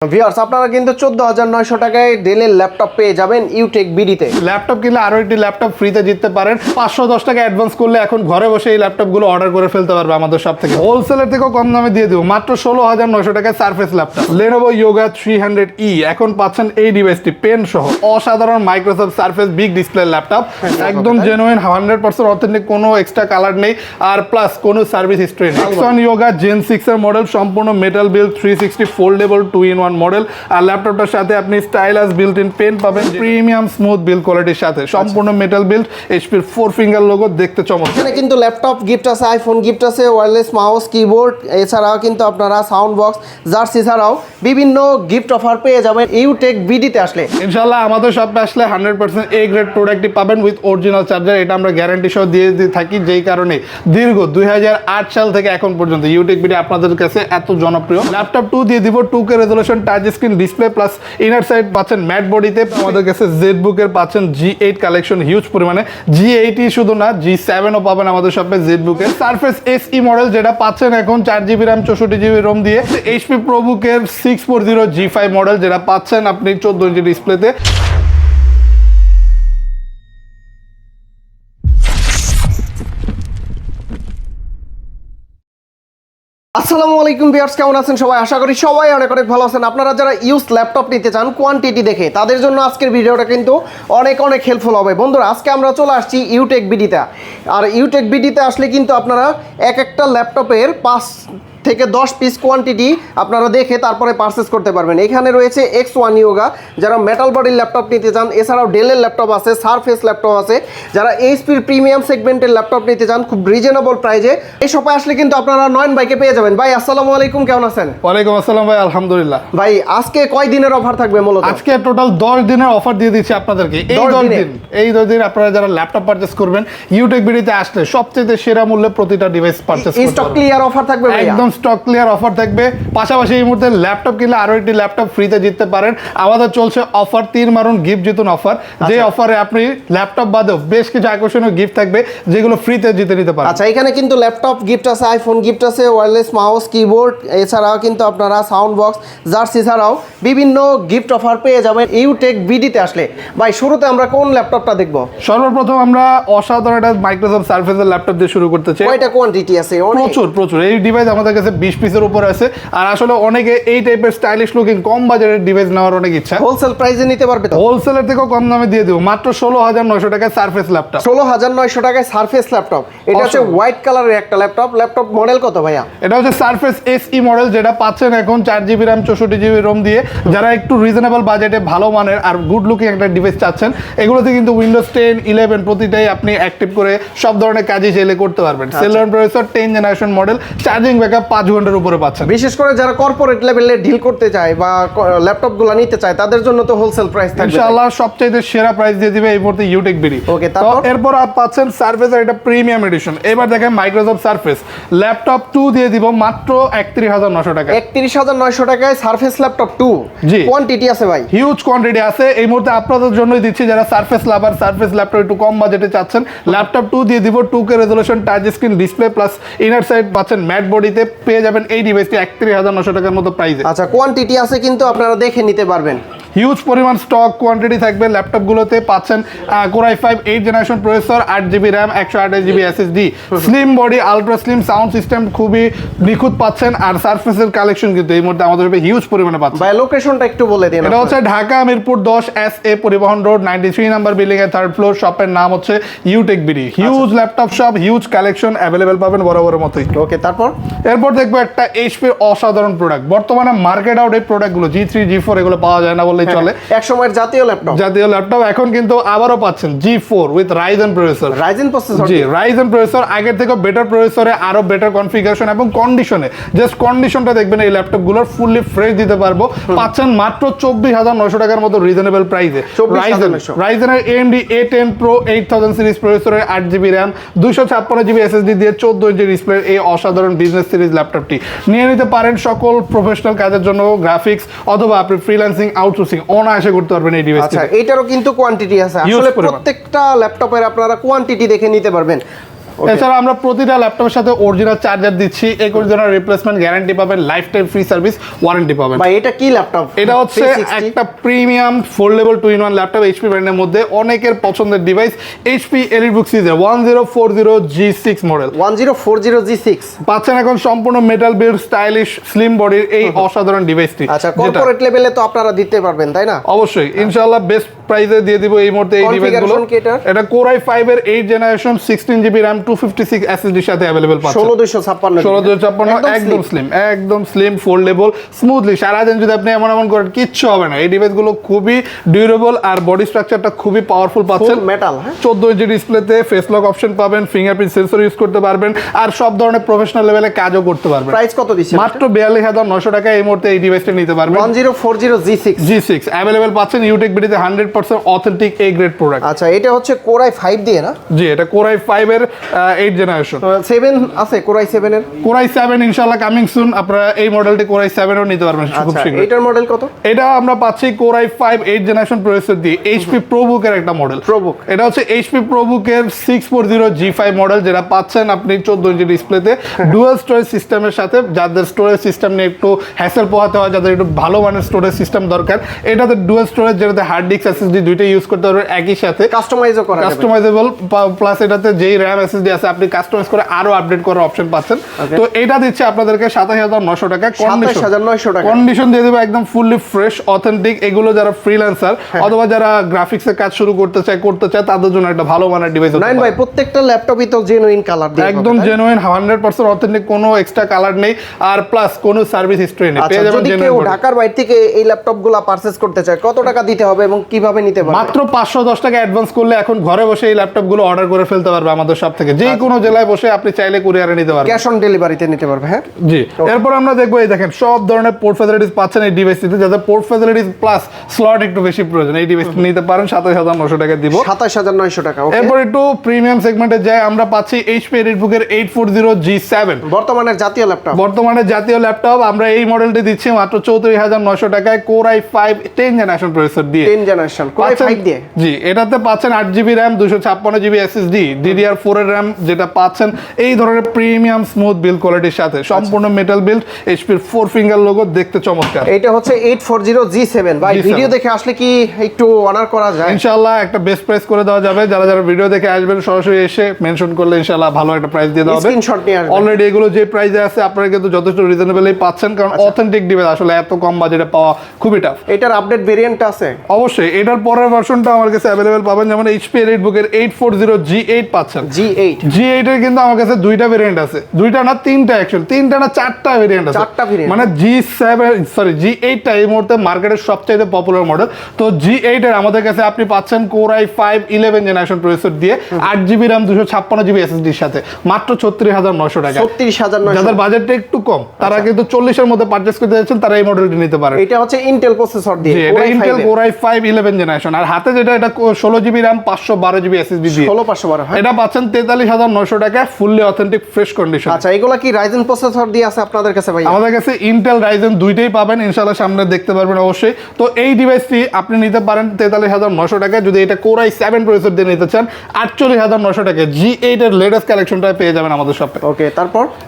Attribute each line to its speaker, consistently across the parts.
Speaker 1: Viewers আপনারা কিন্তু 14900 টাকায় ডেলের ল্যাপটপ পেয়ে যাবেন ইউটেক বিডিতে।
Speaker 2: ল্যাপটপ কিনলে আরো একটি ল্যাপটপ ফ্রিতে জিততে পারেন। 510 টাকা অ্যাডভান্স করলে এখন ঘরে বসে এই ল্যাপটপগুলো অর্ডার করে ফেলতে পারবে আমাদের শপ থেকে। হোলসেলের থেকেও কম দামে দিয়ে দেবো মাত্র 16900 টাকায় surface laptop Lenovo Yoga 300E। এখন পাচ্ছেন এই ডিভাইসটি পেন সহ অসাধারণ Microsoft Surface big display laptop, একদম জেনুইন 100% অথেন্টিক, কোনো এক্সট্রা কালার নেই আর প্লাস কোনো সার্ভিস হিস্ট্রি নেই। X1 Yoga Gen 6 এর মডেল, সম্পূর্ণ metal build, 360 foldable 2-in-1 model. আর ল্যাপটপটার সাথে আপনি স্টাইলাস বিল্ট ইন পেন পাবেন, প্রিমিয়াম স্মুথ বিল্ড কোয়ালিটির সাথে, সম্পূর্ণ মেটাল বিল্ড, এইচপির 4 ফিঙ্গার লোগো, দেখতে চমৎকার।
Speaker 1: এখানে কিন্তু ল্যাপটপ গিফট আছে, আইফোন গিফট আছে, ওয়্যারলেস মাউস, কিবোর্ড, এছাড়াও কিন্তু আপনারা সাউন্ড বক্স, জার্সি ছাড়াও বিভিন্ন গিফট অফার পেয়ে যাবেন ইউটেক বিডিতে আসলে।
Speaker 2: ইনশাআল্লাহ আমাদের শপে আসলে 100% এ গ্রেড প্রোডাক্টই পাবেন উইথ অরিজিনাল চার্জার। এটা আমরা গ্যারান্টি সহ দিয়ে থাকি, যেই কারণে দীর্ঘ 2008 সাল থেকে এখন পর্যন্ত ইউটেক বিডি আপনাদের কাছে এত জনপ্রিয়। ল্যাপটপ 2 দিয়ে দিব, 2K resolution touch screen display plus inner side পাচ্ছেন ম্যাট বডিতে। আমাদের কাছে জেডবুকের পাচ্ছেন G8 কালেকশন হিউজ পরিমাণে, G8 শুধু না G7 ও পাবেন আমাদের শপে জেডবুকের। সারফেস SE মডেল যেটা পাচ্ছেন এখন 4GB RAM 64GB ROM দিয়ে। HP ProBookের 640 G5 মডেল যেটা পাচ্ছেন আপনি 14 ইঞ্চি ডিসপ্লেতে।
Speaker 1: আসসালামু আলাইকুম ভিউয়ার্স, কেমন আছেন সবাই? আশা করি সবাই অনেক অনেক ভালো আছেন। আপনারা যারা ইউজ ল্যাপটপ নিতে চান কোয়ান্টিটি দেখে, তাদের জন্য আজকের ভিডিওটা কিন্তু অনেক অনেক হেল্পফুল হবে। বন্ধুরা, আজকে আমরা চলে আসছি ইউটেক বিডিতে। আর ইউটেক বিডিতে আসলে কিন্তু আপনারা এক একটা ল্যাপটপের 5 থেকে 10 পিস কোয়ান্টিটি আপনারা দেখে তারপরে পারচেস করতে পারবেন। এখানে রয়েছে X1 Yoga, যারা মেটাল বডির ল্যাপটপ নিতে চান, এছাড়াও ডেলের ল্যাপটপ আছে, সারফেস ল্যাপটপ আছে, যারা এইচপির প্রিমিয়াম সেগমেন্টের ল্যাপটপ নিতে চান খুব রিজনেবল প্রাইজে, এই শপে আসলে কিন্তু আপনারা নয়ন ভাইকে পেয়ে যাবেন। ভাই আসসালামু আলাইকুম, কেমন আছেন?
Speaker 2: ওয়ালাইকুম আসসালাম ভাই, আলহামদুলিল্লাহ।
Speaker 1: ভাই আজকে কয় দিনের অফার থাকবে মূলত?
Speaker 2: আজকে টোটাল 10 দিনের অফার দিয়ে দিচ্ছি আপনাদেরকে। এই 10 দিন আপনারা যারা ল্যাপটপ পারচেজ করবেন ইউটেক বিডিতে আসলে সবচেয়ে সেরা মূল্যে প্রতিটা ডিভাইস পারচেজ করতে পারবেন।
Speaker 1: স্টক ক্লিয়ার অফার থাকবে ভাই?
Speaker 2: একদম স্টক ক্লিয়ার অফার থাকবে। পাশাপাশি এই মুহূর্তে ল্যাপটপ কিনলে আরো একটি ল্যাপটপ ফ্রিতে জিততে পারেন। আমাদের চলছে অফার 3 মারুন গিফট জিতুন অফার, যে অফারে আপনি ল্যাপটপ বাদেও বেশ কিছু আকর্ষণীয় গিফট থাকবে যেগুলো ফ্রিতে জিতে নিতে পারেন।
Speaker 1: আচ্ছা, এখানে কিন্তু ল্যাপটপ গিফট আছে, আইফোন গিফট আছে, ওয়্যারলেস মাউস, কিবোর্ড, এছাড়াও কিন্তু আপনারা সাউন্ড বক্স, জার্সি ছাড়াও বিভিন্ন গিফট অফার পেয়ে যাবেন ইউটেক বিডিতে আসলে। ভাই শুরুতে আমরা কোন ল্যাপটপটা দেখব?
Speaker 2: সর্বপ্রথম আমরা অসাধারণ একটা মাইক্রোসফট সারফেসের ল্যাপটপ দিয়ে শুরু করতে চাই।
Speaker 1: কয়টা কোয়ান্টিটি আছে?
Speaker 2: প্রচুর। এই ডিভাইস আমাদের কাছে 20 পিসের উপরে আছে। আর আসলে অনেকে এই টাইপের স্টাইলিশ লুকিং কম বাজেটের ডিভাইস নেওয়ার অনেক ইচ্ছা।
Speaker 1: হোলসেল প্রাইসে নিতে পারবে তো?
Speaker 2: হোলসেলের থেকেও কম দামে দিয়ে দেবো মাত্র 16900 টাকায় সারফেস ল্যাপটপ।
Speaker 1: 16900 টাকায় সারফেস ল্যাপটপ। এটা হচ্ছে হোয়াইট কালারের একটা ল্যাপটপ। ল্যাপটপ মডেল কত ভাইয়া?
Speaker 2: এটা হচ্ছে সারফেস SE মডেল, যেটা পাচ্ছেন এখন 4GB RAM 64GB ROM দিয়ে। যারা একটু রিজনেবল বাজেটে ভালো মানের আর গুড লুকিং একটা ডিভাইস চাচ্ছেন, এগুলোতে কিন্তু উইন্ডোজ 10, 11 প্রতিটাই আপনি অ্যাক্টিভ করে সব ধরনের কাজই চাইলে করতে পারবেন। Celeron processor 10 generation model, charging backup 5 ঘন্টার উপরে পাচ্ছেন।
Speaker 1: বিশেষ করে যারা কর্পোরেট লেভেলে ডিল করতে চায় বা ল্যাপটপগুলো নিতে চায়, তাদের জন্য তো হোলসেল প্রাইস থাকবে
Speaker 2: ইনশাআল্লাহ। সবচেয়ে সেরা প্রাইস দিয়ে দিবে এই মুহূর্তে ইউটেক বিডি।
Speaker 1: ওকে,
Speaker 2: তো এরপর পাচ্ছেন সারফেসের এটা প্রিমিয়াম এডিশন। এবার দেখেন মাইক্রোসফট সারফেস ল্যাপটপ 2 দিয়ে দিব মাত্র 31900 টাকা।
Speaker 1: 31900 টাকায় সারফেস ল্যাপটপ 2।
Speaker 2: জি,
Speaker 1: কোয়ান্টিটি আছে ভাই?
Speaker 2: হিউজ কোয়ান্টিটি আছে। এই মুহূর্তে আপনাদের জন্যই দিচ্ছি যারা সারফেস লাভার, সারফেস ল্যাপটপ একটু কম বাজেটে চাচ্ছেন। ল্যাপটপ 2 দিয়ে দিব, 2K resolution touch screen display plus inner side পাচ্ছেন ম্যাট বডিতে। পেয়ে যাবেন এই ডিভাইসটি 31900 টাকার মতো প্রাইসে।
Speaker 1: আচ্ছা, কোয়ান্টিটি আছে কিন্তু আপনারা দেখে নিতে পারবেন।
Speaker 2: হিউজ পরিমাণ স্টক কোয়ান্টিটি থাকবে ল্যাপটপগুলোতে। পাচ্ছেন Core i5 8 generation processor, 8GB RAM 128GB SSD, slim body, ultra slim sound system, খুবই নিখুঁত পাচ্ছেন। আর সারফেসের কালেকশন কিন্তু এই মুহূর্তে আমাদের হিউজ পরিমাণে পাচ্ছেন।
Speaker 1: ভাই লোকেশনটা একটু বলে দিন।
Speaker 2: এটা হচ্ছে ঢাকা মিরপুর 10 SA পরিবহন রোড 93 নাম্বার বিল্ডিং এর 3rd ফ্লোর। শপের নাম হচ্ছে UTech BD. Huge laptop shop, huge collection available পাবেন বরাবরের মতোই।
Speaker 1: ওকে,
Speaker 2: এরপর দেখবো একটা এইচপির অসাধারণ প্রোডাক্ট। বর্তমানে মার্কেট আউট এই প্রোডাক্টগুলো G3 G4 এগুলো পাওয়া যায় না বললেই চলে।
Speaker 1: এক সময়ের জাতীয় ল্যাপটপ
Speaker 2: এখন কিন্তু আবারও পাচ্ছেন G4 with Ryzen processor.
Speaker 1: G,
Speaker 2: Ryzen processor আগের থেকে বেটার প্রসেসরে, আরো বেটার কনফিগারেশন এবং কন্ডিশনে। জাস্ট কন্ডিশনটা দেখবেন এই ল্যাপটপগুলোর ফুললি ফ্রেশ দিতে পারবো। পাচ্ছেন মাত্র 24900 টাকার মতো রিজনেবল প্রাইসে। রাইজেনের AMD A10 Pro 8000 সিরিজ প্রসেসরের 8GB RAM 256GB SSD দিয়ে 14 ইঞ্চি ডিসপ্লে এই অসাধারণ বিজনেস সিরিজ ল্যাপটপটি নিয়ে নিতে পারেন সকল প্রফেশনাল কাজের জন্য। গ্রাফিক্স অথবা আপনি ফ্রিল্যান্সিং, আউটসোর্সিং অনায়াসে করতে পারবেন এই ডিভাইস।
Speaker 1: আচ্ছা, এটারও কিন্তু কোয়ান্টিটি আছে। আসলে প্রত্যেকটা ল্যাপটপের আপনারা কোয়ান্টিটি দেখে নিতে পারবেন।
Speaker 2: এছাড়া আমরা প্রতিটা ল্যাপটপের সাথে অরিজিনাল চার্জার দিচ্ছি, 21 দিনের রিপ্লেসমেন্ট গ্যারান্টি পাবেন, life time free service warranty পাবেন।
Speaker 1: ভাই এটা কি ল্যাপটপ?
Speaker 2: এটা হচ্ছে একটা premium foldable 2-in-1 laptop HP ব্র্যান্ডের মধ্যে, অনেকের পছন্দের ডিভাইস এইচপি এলিটবুক সিরিজের 1040G6 মডেল।
Speaker 1: 1040G6
Speaker 2: পাচ্ছেন এখন সম্পূর্ণ মেটাল বিল্ড, স্টাইলিশ, স্লিম বডির এই অসাধারণ ডিভাইসটি।
Speaker 1: আচ্ছা, কর্পোরেট লেভেলে তো আপনারা দিতে পারবেন তাই না?
Speaker 2: অবশ্যই ইনশাআল্লাহ বেস্ট প্রাইসে দিয়ে দিব এই মুহূর্তে এই ডিভাইসগুলো। এটা Core i5 এর 8 জেনারেশন 16GB RAM 256 SSD এর সাথে अवेलेबल পাচ্ছেন।
Speaker 1: 16256
Speaker 2: একদম স্লিম ফোল্ডেবল স্মুথলি সারাদিন যদি আপনি এমন করেন কিচ্ছু হবে না। এই ডিভাইসগুলো খুবই ডিউরেবল আর বডি স্ট্রাকচারটা খুবই পাওয়ারফুল পাচ্ছেন।
Speaker 1: মেটাল
Speaker 2: 14 ইঞ্চি ডিসপ্লেতে ফেস লক অপশন পাবেন, ফিঙ্গারপ্রিন্ট সেন্সর ইউজ করতে পারবেন আর সব ধরনের প্রফেশনাল লেভেলে কাজও করতে পারবেন।
Speaker 1: প্রাইস কত দিচ্ছেন?
Speaker 2: মাত্র 42900 টাকা এই মুহূর্তে এই ডিভাইসটা নিতে পারবেন।
Speaker 1: 1040G6
Speaker 2: अवेलेबल পাচ্ছেন ইউটেক বিডিতে 100% অথেন্টিক এ গ্রেড প্রোডাক্ট।
Speaker 1: আচ্ছা, এটা হচ্ছে Core i5 দিয়ে না?
Speaker 2: জি, এটা Core i5 এর 8 জেনারেশন।
Speaker 1: 7 আছে Core i7 এর?
Speaker 2: Core i7 ইনশাআল্লাহ কামিং সুন। আপনারা এই মডেলটি Core i7 ও নিতে পারবেন খুব
Speaker 1: আচ্ছা,
Speaker 2: শীঘ্রই।
Speaker 1: এটার মডেল কত?
Speaker 2: এটা আমরা পাচ্ছি Core i5 8 জেনারেশন প্রসেসর দিয়ে HP ProBook এর একটা মডেল।
Speaker 1: ProBook
Speaker 2: এটা হচ্ছে HP ProBook এর 640G5 মডেল, যেটা পাচ্ছেন আপনি 14 ইঞ্চি ডিসপ্লেতে ডুয়াল স্টোরেজ সিস্টেমের সাথে। যাদের স্টোরেজ সিস্টেম নিয়ে একটু হ্যাসেল পোহাতে হয়, যাদের একটু ভালো মানের স্টোরেজ সিস্টেম দরকার, এটাতে ডুয়াল স্টোরেজ, যেটাতে হার্ড ডিস্ক এসএসডি দুইটাই ইউজ করতে পারবেন একই সাথে,
Speaker 1: কাস্টমাইজও করা যাবে,
Speaker 2: কাস্টমাইজেবল প্লাস এটাতে যেই RAM এসএসডি আছে আপনি কাস্টমাইজ করে আরো আপডেট করার অপশন পাচ্ছেন। তো এটা দিচ্ছে আপনাদেরকে 27900 টাকা।
Speaker 1: 27900 টাকা
Speaker 2: কন্ডিশন দিয়ে দেব একদম ফুললি ফ্রেশ অথেন্টিক। এগুলো যারা ফ্রিল্যান্সার অথবা যারা গ্রাফিক্সের কাজ শুরু করতে চায় তাদের জন্য একটা ভালো মানের ডিভাইস হতে
Speaker 1: পারে। ভাই প্রত্যেকটা ল্যাপটপই তো জেনুইন কালার দিয়ে,
Speaker 2: একদম জেনুইন 100% অথেন্টিক, কোনো এক্সট্রা কালার নেই আর প্লাস কোনো সার্ভিস হিস্টরি নেই। পেয়ে যাবেন
Speaker 1: যদি কেউ ঢাকার বাইরে থেকে এই ল্যাপটপগুলো পারচেজ করতে চায় কত টাকা দিতে হবে এবং কিভাবে নিতে পারবে?
Speaker 2: মাত্র 510 টাকা অ্যাডভান্স করলে এখন ঘরে বসে এই ল্যাপটপগুলো অর্ডার করে ফেলতে পারবে আমাদের শপ থেকে। যে কোনো জেলায় বসে আপনি চাইলে কুরিয়ারে নিতে পারবেন,
Speaker 1: ক্যাশ অন ডেলিভারিতে নিতে পারবে। হ্যাঁ
Speaker 2: জি। এরপর আমরা দেখবো এই দেখেন সব ধরনের পোর্ট ফ্যাসিলিটিস পাচ্ছেন এই ডিভাইসটিতে, যাদের পোর্ট ফ্যাসিলিটিস প্লাস স্লট একটু বেশি প্রয়োজন এই ডিভাইসটি নিতে পারেন। 27900 টাকা দিব।
Speaker 1: 27900 টাকা।
Speaker 2: এরপর একটু প্রিমিয়াম সেগমেন্টে যাই, আমরা পাচ্ছি HP এলিটবুক এর 840G7
Speaker 1: বর্তমানের জাতীয় ল্যাপটপ। আমরা এই মডেলটি দিচ্ছি মাত্র 34900 টাকায় Core i5 10 জেনারেশন প্রসেসর দিয়ে। 10 জেনারেশন Core i5 দিয়ে।
Speaker 2: জি, এটাতে পাচ্ছেন 8GB RAM 256GB SSD DDR4 এর RAM, যেটা পাচ্ছেন এই ধরনের প্রিমিয়াম স্মুথ বিল্ড কোয়ালিটির সাথে, সম্পূর্ণ মেটাল বিল্ড, HP এর 4 ফিঙ্গার লোগো, দেখতে চমৎকার।
Speaker 1: এটা হচ্ছে 840G7 ভাই। ভিডিও দেখে আসলে কি একটু অনার করা যায়?
Speaker 2: ইনশাআল্লাহ একটা বেস্ট প্রাইস করে দেওয়া যাবে। যারা যারা ভিডিও দেখে আসবেন সরাসরি এসে মেনশন করলে ইনশাআল্লাহ ভালো একটা প্রাইস দিয়ে দেওয়া হবে।
Speaker 1: স্ক্রিনশট নিয়ে আসবেন।
Speaker 2: অলরেডি এগুলো যে প্রাইসে আছে আপনারা কিন্তু যথেষ্ট রিজনেবলই পাচ্ছেন, কারণ অথেন্টিক ডিভাইস আসলে এত কম বাজেটে পাওয়া খুবই টাফ।
Speaker 1: এটার আপডেট ভেরিয়েন্ট আছে?
Speaker 2: অবশ্যই এটার পরের ভার্সনটা আমার কাছে अवेलेबल পাবেন, যেমন HP এলিটবুক এর 840G8 পাচ্ছেন। G8 এর কিন্তু আমার কাছে দুইটা ভেরিয়েন্ট আছে, দুইটা না তিনটা, অ্যাকচুয়ালি তিনটা না চারটা ভেরিয়েন্ট আছে। মানে G8 টা এই মুহূর্তে মার্কেটের সবচেয়ে পপুলার মডেল। তো G8 এর আমাদের কাছে আপনি পাচ্ছেন Core i5 11 জেনারেশন প্রসেসর দিয়ে 8GB RAM 256GB SSD এর সাথে মাত্র 36900 টাকা।
Speaker 1: 36900।
Speaker 2: যাদের বাজেটটা একটু কম তারা কিন্তু 40 এর মধ্যে পারচেজ করতে যাচ্ছেন, তারা এই মডেলটি নিতে পারেন।
Speaker 1: এটা হচ্ছে ইন্টেল প্রসেসর দিয়ে,
Speaker 2: এটা ইন্টেল Core i5 11 জেনারেশন। আর হাতে যেটা এটা 16GB RAM 512GB SSD দিয়ে
Speaker 1: 16
Speaker 2: এটা পাচ্ছেন 43900 টাকা, ফুললি অথেন্টিক ফ্রেশ কন্ডিশন।
Speaker 1: আচ্ছা, এগুলা কি রাইজেন প্রসেসর দিয়ে আছে আপনাদের কাছে ভাই?
Speaker 2: আমাদের কাছে ইন্টেল রাইজেন দুইটাই পাবেন ইনশাআল্লাহ, সামনে দেখতে পারবেন অবশ্যই। তো এই ডিভাইসটি আপনি নিতে পারেন 43900 টাকা। যদি এটা Core i7 প্রসেসর দিয়ে নিতে চান 48900 টাকা। G8 এর লেটেস্ট কালেকশনটা পেয়ে যাবেন আমাদের শপে।
Speaker 1: ওকে,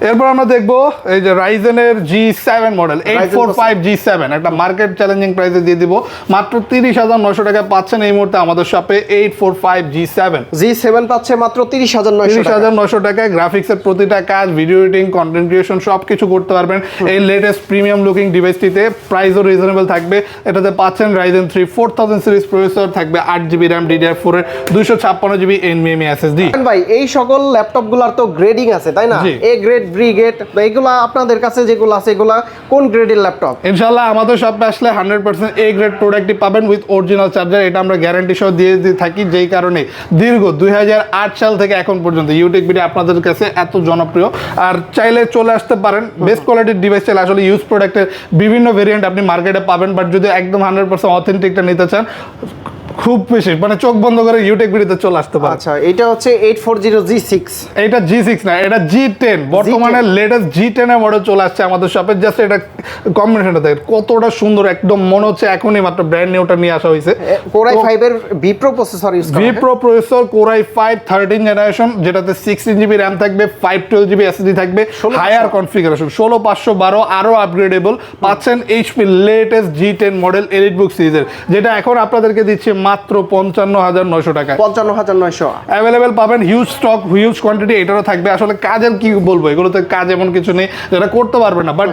Speaker 1: এরপর
Speaker 2: আমরা দেখবো এই যে রাইজেনের G7 মডেল 845G7 একটা মার্কেট চ্যালেঞ্জিং প্রাইসে দিয়ে দিব মাত্র 30900 টাকা পাচ্ছেন এই মুহূর্তে আমাদের শপে। 845G7
Speaker 1: পাচ্ছে মাত্র 30900
Speaker 2: টাকায়। গ্রাফিক্সের প্রতিটা কাজ, ভিডিও এডিটিং, কন্টেন্ট ক্রিয়েশন সবকিছু করতে পারবেন এই লেটেস্ট প্রিমিয়াম লুকিং ডিভাইসটিতে। প্রাইসও রিজনেবল থাকবে। এটাতে পাচ্ছেন Ryzen 3 4000 সিরিজ প্রসেসর, থাকবে 8GB RAM DDR4 এর 256GB NVMe SSD।
Speaker 1: ভাই এই সকল ল্যাপটপগুলোর তো গ্রেডিং আছে তাই না? এ গ্রেড, বি গ্রেড, এগুলা আপনাদের কাছে যেগুলো আছে এগুলা কোন গ্রেডের ল্যাপটপ?
Speaker 2: ইনশাআল্লাহ আমাদের শপে আসলে 100% এ গ্রেড প্রোডাক্টই পাবেন উইথ অরিজিনাল চার্জার। এটা আমরা গ্যারান্টি সহ দিয়ে থাকি, যেই কারণে দীর্ঘ 2008 সাল থেকে এখন পর্যন্ত ইউটেক বিডি আপনাদের কাছে এত জনপ্রিয়। আর চাইলে চলে আসতে পারেন, বেস্ট কোয়ালিটির ডিভাইস চাইলে আসলে ইউজ প্রোডাক্টের বিভিন্ন ভেরিয়েন্ট আপনি মার্কেটে পাবেন, বাট যদি একদম 100% অথেন্টিকটা নিতে চান খুব বেশি, মানে চোখ বন্ধ করে ইউটেক ভিডিওতে চলে আসতে পারে।
Speaker 1: আচ্ছা, এটা হচ্ছে 840G6।
Speaker 2: এটা G6 না, এটা G10, বর্তমানে লেটেস্ট G10 এর মডেল চলে আসছে আমাদের শপে। জাস্ট এটা কম্বিনেশনটা দেখেন কতটা সুন্দর, একদম মনে হচ্ছে এখনই মাত্র ব্র্যান্ড নিউটা নিয়ে আসা হয়েছে।
Speaker 1: Core i5 এর V Pro প্রসেসর ইউজ করা।
Speaker 2: V Pro processor, Core i5 13 generation, যেটাতে 16GB RAM থাকবে, 512GB SSD থাকবে, হায়ার কনফিগারেশন 16512, আরো আপগ্রেডেবল পাচ্ছেন HP latest G10 model EliteBook সিরিজের, যেটা এখন আপনাদেরকে দিচ্ছে মাত্র 55900 টাকায়।
Speaker 1: 55900
Speaker 2: অ্যাভেলেবেল পাবেন, হিউজ স্টক, হিউজ কোয়ান্টিটি এটারও থাকবে। আসলে কাজের কি বলবো, এগুলোতে কাজ এমন কিছু নেই যেটা করতে পারবে না, বাট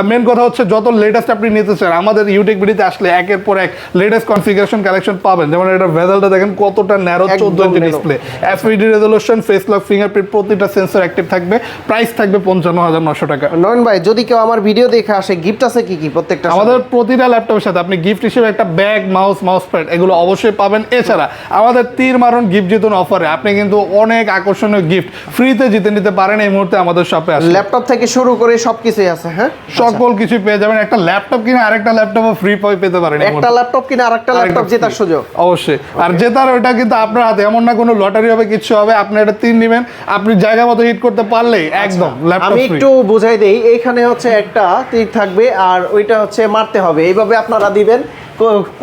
Speaker 2: মেন কথা হচ্ছে যত লেটেস্ট আপনি নিতে চান আমাদের ইউটেক ভিডিওতে আসলে একের পর এক লেটেস্ট কনফিগারেশন কালেকশন পাবেন। যেমন এটা ভেজালটা দেখেন কতটা narrow, 14 inch display, FHD resolution, face lock, fingerprint, প্রতিটা সেন্সর অ্যাক্টিভ থাকবে। প্রাইস থাকবে 55900 টাকা।
Speaker 1: নয়ন ভাই, যদি কেউ আমার ভিডিও দেখে আসে, গিফট আছে কি কি প্রত্যেকটা?
Speaker 2: আমাদের প্রতিটা ল্যাপটপের সাথে আপনি গিফট হিসেবে একটা ব্যাগ, মাউস প্যাড এগুলো অবশ্যই পাবেন। এছাড়া আমাদের তীর মারণ গিফট জিতুন অফারে আপনি কিন্তু অনেক আকর্ষণীয় গিফট ফ্রিতে জিতে নিতে পারেন এই মুহূর্তে আমাদের শপে আসলে।
Speaker 1: ল্যাপটপ থেকে শুরু করে সবকিছুই আছে। হ্যাঁ,
Speaker 2: সকল কিছু পেয়ে যাবেন। একটা ল্যাপটপ কিনে আরেকটা ল্যাপটপও ফ্রি পেতে পারেন।
Speaker 1: একটা ল্যাপটপ কিনে আরেকটা ল্যাপটপ জেতার সুযোগ
Speaker 2: অবশ্যই। আর জেতার ওটা কিন্তু আপনার হাতে, এমন না কোনো লটারি হবে কিছু হবে, আপনি এটা 3 নেবেন, আপনি জায়গা মতো হিট করতে পারলেই একদম ল্যাপটপ
Speaker 1: আমি
Speaker 2: ফ্রি।
Speaker 1: একটু বুঝাই দেই, এইখানে হচ্ছে একটা তীর থাকবে আর ওইটা হচ্ছে মারতে হবে, এইভাবে আপনারা দিবেন।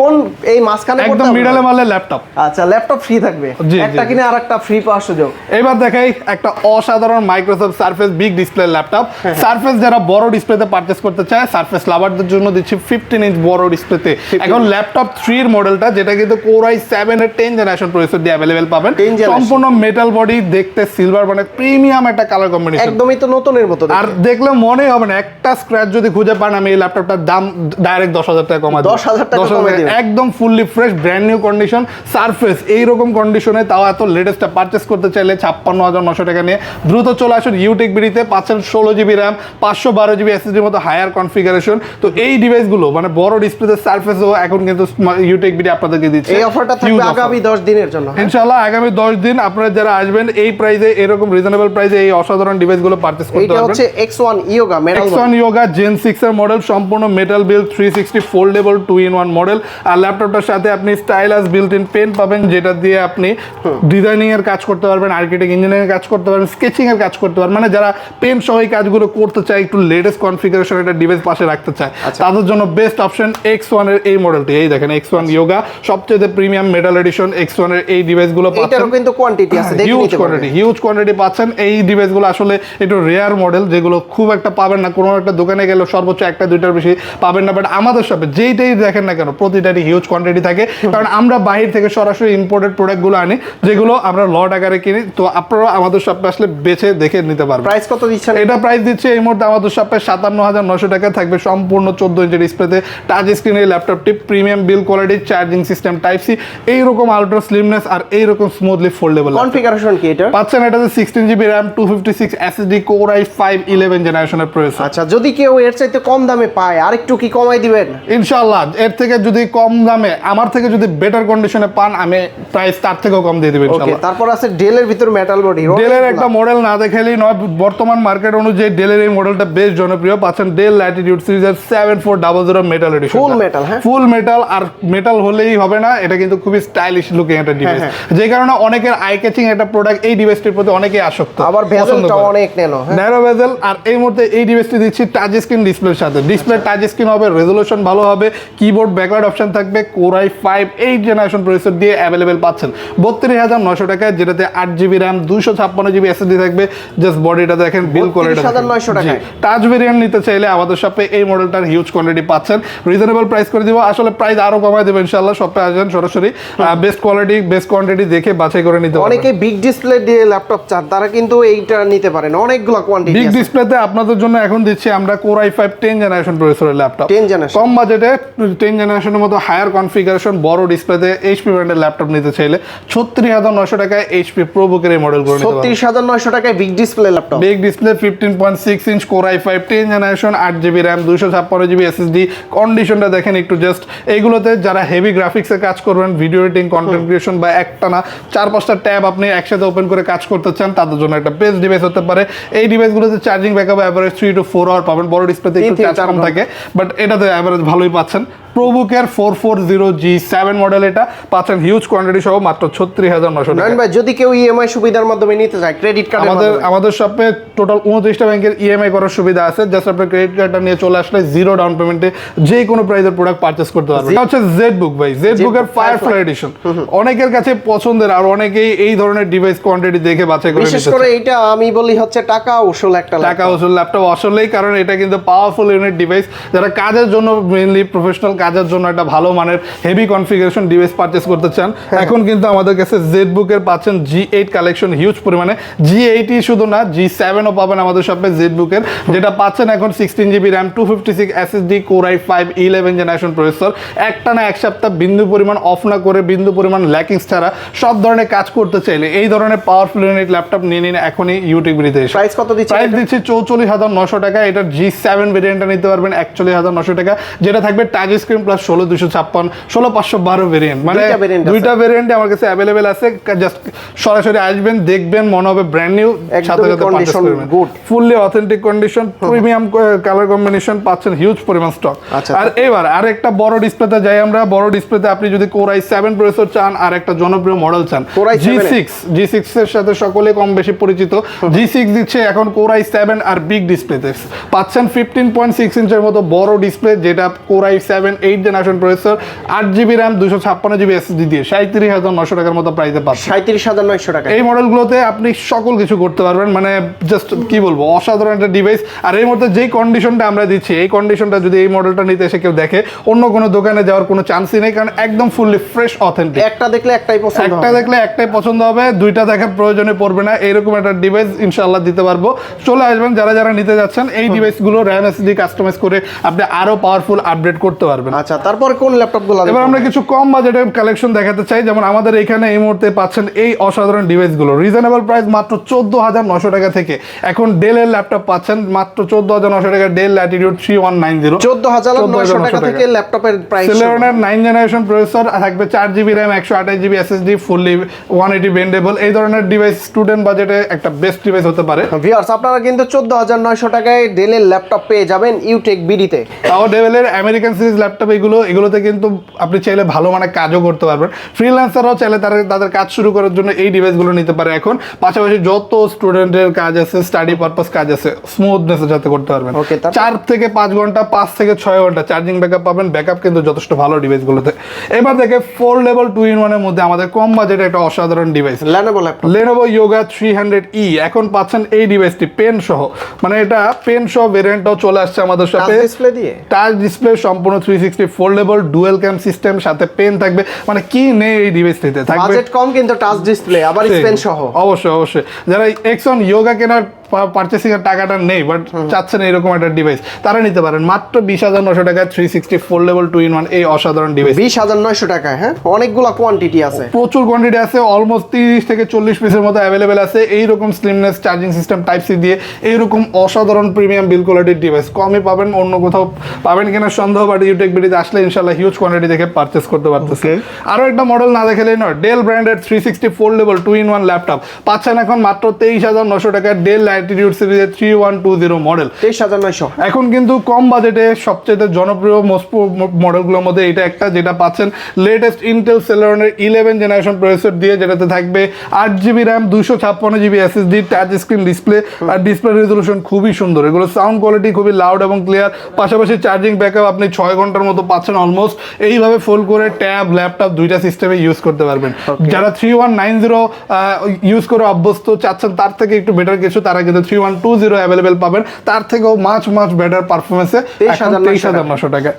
Speaker 1: কোন এই মাঝখানে
Speaker 2: একদম মিডলে মারলে ল্যাপটপ।
Speaker 1: আচ্ছা, ল্যাপটপ ফ্রি থাকবে, একটা কিনে আরেকটা ফ্রি পাওয়ার সুযোগ।
Speaker 2: এবার দেখাই একটা অসাধারণ Microsoft Surface big display laptop. Surface যারা বড় ডিসপ্লেতে পারচেজ করতে চায়, সারফেস লাভারদের জন্য দিচ্ছি 15 ইঞ্চ বড় ডিসপ্লেতে। এখন ল্যাপটপ 3 এর মডেলটা, যেটা কিন্তু Core i7 এর 10 জেনারেশন প্রসেসর দিয়ে अवेलेबल পাবেন। সম্পূর্ণ মেটাল বডি, দেখতে সিলভার, মানে প্রিমিয়াম একটা কালার কম্বিনেশন,
Speaker 1: একদমই তো নতুনের মতো।
Speaker 2: আর দেখলে মনে হবে না একটা স্ক্র্যাচ যদি খুঁজে পান, আমি এই ল্যাপটপটার দাম ডাইরেক্ট 10000 টাকা কমাই দেব।
Speaker 1: 10000 টাকা কমাই দেব,
Speaker 2: একদম fully fresh brand new condition surface. এইরকম কন্ডিশনে তাও এত লেটেস্টটা পারচেস করতে চাইলে 55900 টাকা নিয়ে দ্রুত চলে আসুন ইউটেক বিডিতে। পাচ্ছেন 16GB RAM, 512GB SSD মতো হায়ার কনফিগারেশন। তো এই ডিভাইসগুলো মানে বড় ডিসপ্লেতে সারফেসও এখন কিন্তু ইউটেক বিডি আপনাদেরকে দিচ্ছে।
Speaker 1: এই অফারটা থাকবে আগামী 10 দিনের জন্য।
Speaker 2: ইনশাআল্লাহ আগামী 10 দিন আপনারা যারা আসবেন এই প্রাইসে, এরকম রিজনেবল প্রাইসে এই অসাধারণ ডিভাইসগুলো পারচেস করতে পারবেন।
Speaker 1: এটা হচ্ছে X1 Yoga metal,
Speaker 2: X1 Yoga Gen 6 এর মডেল, সম্পূর্ণ metal build, 360 foldable 2-in-1 model. আর ল্যাপটপটার সাথে আপনি স্টাইলাস বিল্ট ইন পেন পাবেন, যেটা দিয়ে আপনি ডিজাইনিং এর কাজ করতে পারবেন, আর্কিটেক্ট ইঞ্জিনিয়ারিং এর কাজ করতে পারবেন, স্কেচিং এর কাজ করতে পারবেন। মানে যারা পেন সহ এই কাজগুলো করতে চায়, একটু লেটেস্ট কনফিগারেশন একটা ডিভাইস পাশে রাখতে চায়, তাদের জন্য বেস্ট অপশন X1 এর এই মডেলটি। এই দেখেন X1 Yoga, সবচেয়ে প্রিমিয়াম মেটাল এডিশন X1 এর এই ডিভাইসগুলো পাচ্ছেন।
Speaker 1: এটারও কিন্তু কোয়ান্টিটি আছে, দেখে নিতে পারবেন।
Speaker 2: হিউজ কোয়ান্টিটি পাচ্ছেন। এই ডিভাইসগুলো আসলে একটু রেয়ার মডেল, যেগুলো খুব একটা পাবেন না, কোনো একটা দোকানে গেলে সর্বোচ্চ একটা দুইটার বেশি পাবেন না, বাট আমাদের শপে যেইটাই দেখেন না কেন প্রতিটারই হিউজ কোয়ান্টিটি থাকে, কারণ আমরা বাইরে থেকে সরাসরি ইম্পোর্টেড প্রোডাক্টগুলো আনি, যেগুলো আমরা লট আকারে কিনি। তো আপনারা আমাদের শপে আসলে বেছে দেখে নিতে পারবেন।
Speaker 1: প্রাইস কত দিচ্ছেন?
Speaker 2: এটা প্রাইস দিচ্ছে এই মুহূর্তে আমাদের শপে 57900 টাকা থাকবে। সম্পূর্ণ 14 ইঞ্চি ডিসপ্লেতে টাচ স্ক্রিন এই ল্যাপটপটি, premium build quality, charging system type C, এইরকম আলট্রা স্লিমনেস আর এইরকম স্মুথলি ফোল্ডেবল।
Speaker 1: কনফিগারেশন কি এটা?
Speaker 2: পাচ্ছেন এটাতে 16GB RAM, 256 SSD, Core i5 11 জেনারেশনের প্রসেসর।
Speaker 1: আচ্ছা, যদি কেউ এর চাইতে কম দামে পায়, আরেকটু কি কমাই দিবেন?
Speaker 2: ইনশাআল্লাহ এর থেকে যদি কম দামে, আমার থেকে যদি বেটার কন্ডিশনে পান, আমি প্রাইস তার থেকেও কম দিয়ে দেব ইনশাআল্লাহ।
Speaker 1: তারপর আছে ডেলের ভিতর মেটাল বডি।
Speaker 2: ডেলের একটা মডেল না দেখালেই নয়, বর্তমান মার্কেট অনুযায়ী ডেলের এই মডেলটা বেশ জনপ্রিয়। পাচ্ছেন ডেল ল্যাটিটিউড সিরিজের 7400 মেটাল এডিশন,
Speaker 1: ফুল মেটাল। হ্যাঁ,
Speaker 2: ফুল মেটাল। আর মেটাল হলেই হবে না, এটা কিন্তু খুবই স্টাইলিশ লুকিং একটা ডিভাইস, যে কারণে অনেকের আই ক্যাচিং একটা প্রোডাক্ট। এই ডিভাইসটির প্রতি অনেকেই আসক্ত,
Speaker 1: আবার ভেজেলটা অনেক
Speaker 2: ন্যারো ভেজেল। আর এই মুহূর্তে এই ডিভাইসটি দিচ্ছি টাচ স্ক্রিন ডিসপ্লের সাথে। ডিসপ্লে টাচ স্ক্রিন হবে, রেজোলিউশন ভালো হবে, কিবোর্ড ব্যাকলাইট অপশন থাকবে। Core i5 8 জেনারেশন প্রসেসর দিয়ে অ্যাভেলেবেল পাচ্ছেন 32900 টাকায়, যেটাতে 8GB RAM, 256GB SSD থাকবে। জাস্ট বডিটা দেখেন, বিল করে
Speaker 1: 32900 টাকায়।
Speaker 2: টাচ ভেরিয়েন্ট নিতে চাইলে আমাদের শপে এই মডেলটার হিউজ কোয়ান্টিটি পাচ্ছেন। রিজনেবল প্রাইস করে দিব, আসলে প্রাইস আরো কমায় দেব ইনশাআল্লাহ। শপে আসবেন সরাসরি, বেস্ট কোয়ালিটি বেস্ট কোয়ান্টিটি দেখে বাছাই করে নিতে পারবেন।
Speaker 1: অনেকে বিগ ডিসপ্লে দিয়ে ল্যাপটপ চান, তারা কিন্তু এইটা নিতে পারেন, অনেকগুলো কোয়ান্টিটি
Speaker 2: বিগ
Speaker 1: আছে।
Speaker 2: ডিসপ্লেতে আপনাদের জন্য এখন দিচ্ছি আমরা Core i5 10 জেনারেশন প্রসেসরের ল্যাপটপ।
Speaker 1: 10 জেনারেশন,
Speaker 2: কম বাজেটে 10 জেনারেশনের মতো হায়ার কনফিগারেশন বড় ডিসপ্লেতে এইচপি ব্র্যান্ডের ল্যাপটপ নিতে চাইলে 36900 টাকায় এইচপি প্রোবুকের এই মডেল করে নিতে পারবেন।
Speaker 1: 36900 টাকায় big display laptop.
Speaker 2: Big display 15.6 inch Core i5 10 generation, 8GB RAM, 256GB SSD। কন্ডিশনটা দেখেন একটু জাস্ট। এইগুলোতে যারা হেভি গ্রাফিক্সে কাজ করবেন, ভিডিও এডিটিং, কন্টেন্ট ক্রিয়েশন বা একটানা 4-5টা ট্যাব আপনি একসাথে ওপেন করে কাজ করতে চান, তাদের জন্য একটা বেস্ট ডিভাইস হতে পারে। এই ডিভাইসগুলোতে charging backup average 3 to 4 hour পাবেন। বড় ডিসপ্লেতে একটু চার্জ কম থাকে, বাট এটাতে এভারেজ ভালোই পাচ্ছেন। প্রো প্রোবুকের 440G7 মডেল, এটা পাচ্ছেন হিউজ কোয়ান্টিটি সহ মাত্র 36,900 টাকা।
Speaker 1: নয়ন ভাই, যদি কেউ ইএমআই সুবিধার মাধ্যমে নিতে চায়, ক্রেডিট কার্ডের মাধ্যমে,
Speaker 2: আমাদের শপে টোটাল 29টা ব্যাংকের ইএমআই করার সুবিধা আছে। জাস্ট আপনার ক্রেডিট কার্ডটা নিয়ে চলে আসলে জিরো ডাউন পেমেন্টে যে কোনো প্রাইসের প্রোডাক্ট পারচেজ করতে পারবেন। এটা হচ্ছে জেডবুক ভাই, জেডবুকের ফায়ারফ্লাই এডিশন অনেকের কাছে পছন্দের, আর অনেকেই এই ধরনের ডিভাইস কোয়ান্টিটি দেখে বাছাই করে
Speaker 1: বিশেষ করে এটা আমি বলি হচ্ছে টাকা উসুল একটা
Speaker 2: টাকা উসুল ল্যাপটপ আসলেই, কারণ এটা কিন্তু পাওয়ারফুল ইউনিট ডিভাইস। যারা কাজের জন্য মেইনলি প্রফেশনাল কাজের জন্য একটা ভালো মানের হেভি কনফিগারেশন ডিভাইস পারচেজ করতে চান, এখন কিন্তু আমাদের কাছে জেডবুকের পাচ্ছেন G8 কালেকশন হিউজ পরিমাণে। G8 শুধু না, G7 ও পাবেন আমাদের শপে জেডবুকের, যেটা পাচ্ছেন এখন 16GB RAM 256 SSD Core i5 11 generation processor. একটানা এক সপ্তাহ বিন্দু পরিমাণ অফ না করে, বিন্দু পরিমাণ ল্যাকিংস ছাড়া সব ধরনের কাজ করতে চাইলে এই ধরনের পাওয়ারফুল ইউনিট ল্যাপটপ নিয়ে নিন এখনই ইউটিউবিতে এসে।
Speaker 1: প্রাইস কত দিচ্ছে?
Speaker 2: প্রাইস দিচ্ছি 44,900 টাকা। এটা G7 ভেরিয়েন্টটা নিতে পারবেন 41,900 টাকা, যেটা থাকবে টাচ স্ক্রিন প্লাস 16256 16512 ভেরিয়েন্ট, মানে দুইটা ভেরিয়েন্টে আমার কাছে অ্যাভেলেবেল আছে। জাস্ট সরাসরি আসবেন, দেখবেন, মনে হবে ব্র্যান্ড নিউ, সাথে সাথে condition good, fully authentic condition, premium colour combination পাচ্ছেন, হিউজ পরিমাণ স্টক। আর এবার আরেকটা বড় ডিসপ্লেতে যাই আমরা। বড় ডিসপ্লেতে আপনি যদি Core i7 প্রসেসর চান আর একটা জনপ্রিয় মডেল চান, G6 এর সাথে সকলে কম বেশি পরিচিত। G6 দিচ্ছে এখন Core i7 আর বিগ ডিসপ্লেতে পাচ্ছেন 15.6 ইঞ্চের মতো বড় ডিসপ্লে, যেটা Core i7 8 generation processor, 8GB RAM 256GB SSD দিয়ে 37,900 টাকার মতো প্রাইসে পাচ্ছেন।
Speaker 1: 37,900 টাকা।
Speaker 2: এই মডেলগুলোতে আপনি সকল কিছু করতে পারবেন, মানে জাস্ট কি বলবো, অসাধারণ একটা ডিভাইস। আর এই মুহূর্তে যেই কন্ডিশনটা আমরা দিচ্ছি, এই কন্ডিশনটা যদি এই মডেলটা নিতে এসে কেউ দেখে, অন্য কোনো দোকানে যাওয়ার কোনো চান্সই নেই, কারণ একদম ফুললি ফ্রেশ অথেন্টিক।
Speaker 1: একটা দেখলে একটাই
Speaker 2: পছন্দ হবে, দুইটা দেখার প্রয়োজনে পড়বে না, এরকম একটা ডিভাইস ইনশাআল্লাহ দিতে পারবো। চলে আসবেন যারা যারা নিতে যাচ্ছেন, এই ডিভাইসগুলো RAM SSD কাস্টমাইজ করে আপনি আরো পাওয়ারফুল আপডেট করতে পারবেন।
Speaker 1: আচ্ছা, তারপর কোন ল্যাপটপগুলো?
Speaker 2: এবার আমরা কিছু কম বাজেটের কালেকশন দেখাতে চাই। যেমন আমাদের এখানে এই মুহূর্তে পাচ্ছেন এই অসাধারণ ডিভাইসগুলো রিজনেবল প্রাইস মাত্র 14,900 টাকা থেকে। এখন ডেলের ল্যাপটপ পাচ্ছেন মাত্র 14,900 টাকা, ডেল ল্যাটিটিউড 3190
Speaker 1: 14,900 টাকা থেকে ল্যাপটপের প্রাইস।
Speaker 2: সেলেরনের 9 জেনারেশন প্রসেসর থাকবে, 4GB RAM 128GB SSD fully 180 বেন্ডেবল। এই ধরনের ডিভাইস স্টুডেন্ট বাজেটে একটা বেস্ট ডিভাইস হতে পারে।
Speaker 1: ভিউয়ার্স, আপনারা কিন্তু 14,900 টাকায় ডেলের ল্যাপটপ পেয়ে যাবেন ইউটেক বিডিতে।
Speaker 2: তাও ডেলের আমেরিকান সিরিজ ল্যাপটপ এগুলোতে কিন্তু আপনি চাইলে ভালো মানের কাজও করতে পারবেন। ফ্রিল্যান্সাররাও চাইলে তাদের কাজ শুরু করার জন্য এই ডিভাইসগুলো নিতে পারে এখন। পাশাপাশি যত স্টুডেন্টের কাজ আছে, স্টাডি পারপাস কাজ আছে, স্মুথনেসের সাথে করতে পারবেন। 4 থেকে 5 ঘন্টা, 5 থেকে 6 ঘন্টা চার্জিং ব্যাকআপ পাবেন। ব্যাকআপ কিন্তু যথেষ্ট ভালো ডিভাইসগুলোতে। এবার দেখে ফোল্ডেবল 2-in-1 এর মধ্যে আমাদের কম বাজেটে একটা অসাধারণ ডিভাইস, Lenovo Yoga 300E। এখন পাচ্ছেন এই ডিভাইসটি পেন সহ, মানে এটা পেন সহ ভেরিয়েন্টটাও চলে আসছে আমাদের সাথে, টাচ ডিসপ্লে, সম্পূর্ণ 360 ফোল্ডেবল ডুয়াল ক্যাম সিস্টেম, সাথে পেন থাকবে। মানে কি নেই এই ডিভাইসটিতে, থাকবে
Speaker 1: বাজেট কম কিন্তু টাচ ডিসপ্লে, আবার পেন সহ।
Speaker 2: অবশ্যই যারা Exxon Yoga কেনার পারচেসিং এর টাকাটা নেই বাট চাচ্ছেন এরকম একটা ডিভাইস, তারা নিতে পারেন মাত্র 20,900 টাকা 360 ফোল্ডেবল 2-in-1 এই অসাধারণ ডিভাইস।
Speaker 1: 20,900 টাকা। হ্যাঁ, অনেকগুলো কোয়ান্টিটি আছে,
Speaker 2: প্রচুর কোয়ান্টিটি আছে, অলমোস্ট 30 থেকে 40 পিসের মতো অ্যাভেলেবেল আছে। এইরকম slimness, charging system type C দিয়ে এইরকম অসাধারণ প্রিমিয়াম বিল কোয়ালিটির ডিভাইস কমই পাবেন, অন্য কোথাও পাবেন কিনা সন্দেহ, বাট ইউটেক বিডিতে আসলে ইনশাআল্লাহ হিউজ কোয়ান্টিটি দেখে পারচেস করতে পারতেছে। আরো একটা মডেল না দেখলেই নয়, ডেল ব্র্যান্ডের 360 ফোল্ডেবল 2-in-1 ল্যাপটপ পাচ্ছেন এখন মাত্র 23,900 টাকা। ডেল ল্যাটিটিউড সিরিজের 3120 মডেল
Speaker 1: 23,900।
Speaker 2: এখন কিন্তু কম বাজেটে সবচেয়ে জনপ্রিয় মডেলগুলোর মধ্যে এটা একটা, যেটা পাচ্ছেন লেটেস্ট ইন্টেল সেলেরনের 11 জেনারেশন প্রসেসর দিয়ে, যেটাতে থাকবে 8GB RAM 256GB SSD, touch screen display, আর ডিসপ্লে রেজলিউশন খুবই সুন্দর। এগুলো সাউন্ড কোয়ালিটি খুবই লাউড এবং ক্লিয়ার। পাশাপাশি চার্জিং ব্যাকআপ আপনি 6 ঘন্টার মতো পাচ্ছেন অলমোস্ট। এইভাবে ফোল্ড করে ট্যাব, ল্যাপটপ দুইটা সিস্টেমে ইউজ করতে পারবেন। যারা 3190 ইউজ করে অভ্যস্ত, চাচ্ছেন তার থেকে একটু বেটার কিছু, তারা কিন্তু 3120 অ্যাভেলেবেল পাবেন, তার থেকেও মাচ বেটার পারফরমেন্সে 23,900 টাকা।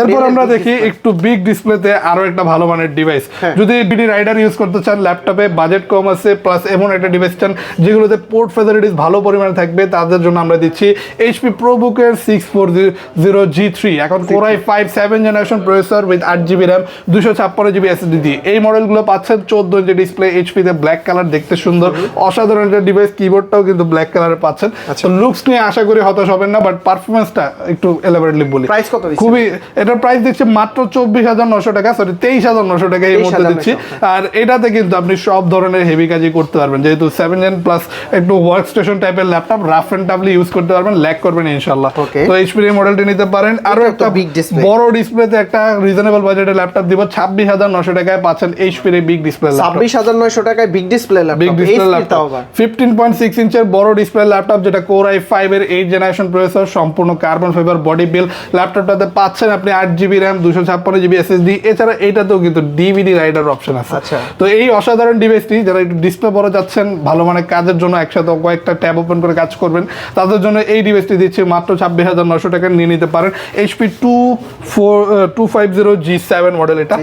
Speaker 2: এরপর আমরা দেখি একটু বিগ ডিসপ্লেতে আরো একটা ভালো মানের ডিভাইস। যদি বিডি রাইডার ইউজ করতে চান, ল্যাপটপে বাজেট কম আছে, প্লাস এমন একটা ডিভাইস চান যেগুলোতে পোর্ট ফ্যাসিলিটিস ভালো পরিমাণে থাকবে, তাদের জন্য আমরা দিচ্ছি HP ProBook-এর 640G3। এখন Core i5 7 generation processor with 8GB RAM 256GB SSD দিয়ে। এই মডেলগুলো পাচ্ছেন 14 ইঞ্চি ডিসপ্লে, HP তে ব্ল্যাক কালার, দেখতে সুন্দর, অসাধারণ একটা ডিভাইস। কিবোর্ডটাও কিন্তু ব্ল্যাক কালারে পাচ্ছেন। তো লুকস নিয়ে আশা করি হতাশ হবেন না, বাট পারফরমেন্সটা একটু এলাবোরেটলি বলি।
Speaker 1: প্রাইস কত দিচ্ছেন?
Speaker 2: খুবই, এটার প্রাইস দিচ্ছে মাত্র 24,900 টাকা, সরি 23,900 টাকা এই মধ্যে দিচ্ছি। আর এটাতে কিন্তু আপনি সব ধরনের হেভি কাজই করতে পারবেন, যেহেতু 7 Gen প্লাস একটু ওয়ার্ক স্টেশন টাইপের laptop, rough and toughly use করতে পারবেন, ল্যাগ করবেন ইনশাআল্লাহ। তো এইচপি এর মডেলটি নিতে পারেন। আরো একটা
Speaker 1: বিগ ডিসপ্লে,
Speaker 2: বড় ডিসপ্লেতে একটা রিজনেবল বাজেটের ল্যাপটপ দিব, 26,900 টাকায় পাচ্ছেন এইচপি এর বিগ ডিসপ্লে ল্যাপটপ।
Speaker 1: 26,900 টাকায় big display laptop,
Speaker 2: big display laptop 15.6 ইঞ্চের বড় ডিসপ্লে ল্যাপটপ, যেটা Core i5 এর 8 জেনারেশন প্রসেসর, সম্পূর্ণ কার্বন ফাইবার বডি বিল্ড। ল্যাপটপটাতে পাচ্ছেন আপনি 8GB RAM, 256GB SSD, এছাড়া এটাতেও কিন্তু ডিভিডি রাইডার অপশন আছে। তো এই অসাধারণ ডিভাইসটি যারা একটু ডিসপ্লে বড় যাচ্ছেন, ভালো মানে কাজের জন্য একসাথে কয়েকটা ট্যাব ওপেন করে কাজ করবেন, তাদের জন্য এই ডিভাইসটি দিচ্ছে মাত্র 26,900 টাকা, নিয়ে নিতে পারেন। HP 250G7 মডেল, এটা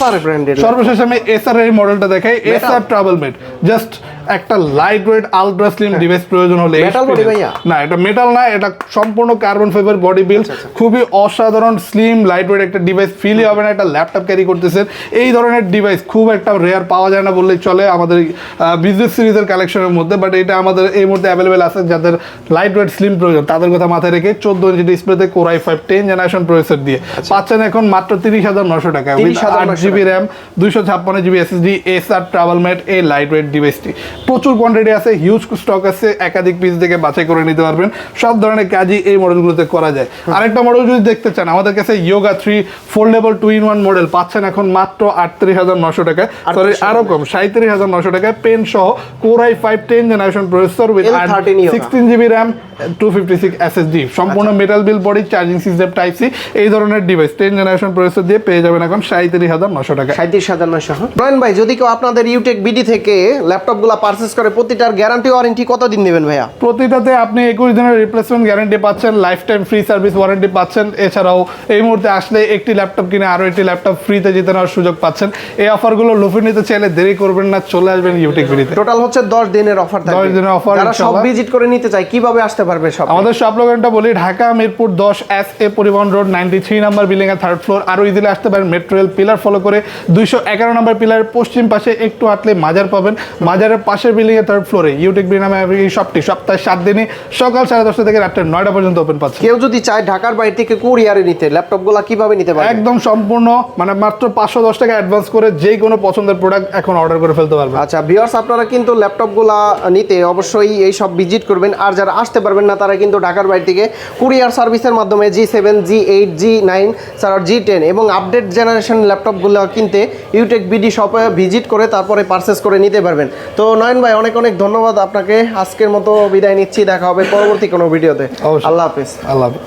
Speaker 1: SR ব্র্যান্ডের।
Speaker 2: সর্বশেষ আমি এসআর এর মডেলটা দেখাই, এসআর ট্রাভেলমেট। জাস্ট একটা light weight ultra slim device প্রয়োজন হলে, না এটা মেটাল না, এটা সম্পূর্ণ কার্বন ফাইবার বডি বিল্ড, খুবই অসাধারণ স্লিম লাইট ওয়েট একটা ডিভাইস, ফিলই হবে না একটা ল্যাপটপ ক্যারি করতেছেন। এই ধরনের ডিভাইস খুব একটা রেয়ার পাওয়া যায় না বললেই চলে আমাদের বিজনেস সিরিজের কালেকশনের মধ্যে, বাট এটা আমাদের এই মুহূর্তে অ্যাভেলেবেল আছে। যাদের লাইট ওয়েট স্লিম প্রয়োজন তাদের কথা মাথায় রেখে 14 ইঞ্চি ডিসপ্লেতে Core i5 10 জেনারেশন প্রসেসর দিয়ে পাচ্ছেন এখন মাত্র 30,900 টাকা, 8GB RAM, 256GB SSD, SR ট্রাভেলমেট এই লাইট ওয়েট ডিভাইসটি। প্রচুর কোয়ান্টিটি আছে, হিউজ স্টক আছে, একাধিক পিস থেকে বাছাই করে নিতে পারবেন। সব ধরনের কাজই এই মডেলগুলোতে করা যায়। আরেকটা মডেল যদি দেখতে চান, আমাদের কাছে Yoga 3 ফোল্ডেবল 2-in-1 মডেল পাচ্ছেন এখন মাত্র 38,900 টাকায়, সরি আরো কম, 37,900 টাকায়, পেন সহ Core i5 10 generation processor with 16GB RAM, 256 SSD, সম্পূর্ণ metal build body, charging system type C, এই ধরনের ডিভাইস 10 জেনারেশন প্রসেসর দিয়ে পেয়ে যাবেন এখন 37,900 টাকা।
Speaker 1: 37,900। ব্রায়ন ভাই, যদি কেউ আপনাদের ইউটেক বিডি থেকে ল্যাপটপগুলো পারচেজ করে, প্রতিটার গ্যারান্টি ওয়ারেন্টি কতদিন নেবেন ভাইয়া?
Speaker 2: প্রতিটাতে আপনি 21 দিনের রিপ্লেসমেন্ট গ্যারান্টি পাচ্ছেন, life time free service warranty পাচ্ছেন। এছাড়াও এই মুহূর্তে আসলে একটি ল্যাপটপ কিনে আরো একটি ল্যাপটপ ফ্রিতে জিতে নেওয়ার সুযোগ পাচ্ছেন। এই অফারগুলো লুফে নিতে চাইলে দেরি করবেন না, চলে আসবেন ইউটেক বিডিতে।
Speaker 1: টোটাল হচ্ছে 10 দিনের অফার থাকবে।
Speaker 2: 10 দিনের অফার।
Speaker 1: যারা সব ভিজিট করে নিতে চায় কিভাবে আসতে পারবে? সব
Speaker 2: আমাদের শপ লোকেশনটা বলি, ঢাকা মিরপুর 10 SA পরিবহন রোড 93 নাম্বার বিল্ডিং এর 3rd ফ্লোর। আরো ইজিলি আসতে পারেন মেট্রো রেল পিলার ফলো করে 211 নম্বর পিলারের পশ্চিম পাশে একটু হাঁটলে মাজার পাবেন, মাজারের পাশের বিল্ডিং এর 3rd ফ্লোরে ইউটেক বিডি নামে এই শপটি সপ্তাহে 7 দিনই সকাল 10:30 থেকে রাত 9টা পর্যন্ত ওপেন পাচ্ছে।
Speaker 1: কেউ যদি চায় ঢাকার বাইরে থেকে কুরিয়ারে নিতে, ল্যাপটপগুলো কিভাবে নিতে পারবে?
Speaker 2: একদম সম্পূর্ণ মানে মাত্র 510 টাকা অ্যাডভান্স করে যে কোনো পছন্দের প্রোডাক্ট এখন অর্ডার করে ফেলতে পারবেন।
Speaker 1: আচ্ছা ভিউয়ার্স, আপনারা কিন্তু ল্যাপটপগুলো নিতে অবশ্যই এই সব ভিজিট করবেন। আর যারা আসতে পারবেন না, তারা কিন্তু ঢাকার বাইরে থেকে কুরিয়ার সার্ভিসের মাধ্যমে G7, G8, G9 ছাড়া G10 এবং আপডেট জেনারেশন ল্যাপটপগুলো কিনতে ইউটেক বিডি শপে ভিজিট করে তারপরে পারচেস করে নিতে পারবেন। তো নয়ন ভাই, অনেক অনেক ধন্যবাদ আপনাকে। আজকের মতো বিদায় নিচ্ছি, দেখা হবে পরবর্তী কোনো ভিডিওতে।
Speaker 2: অবশ্যই।
Speaker 1: আল্লাহ হাফেজ।
Speaker 2: আল্লাহ হাফেজ।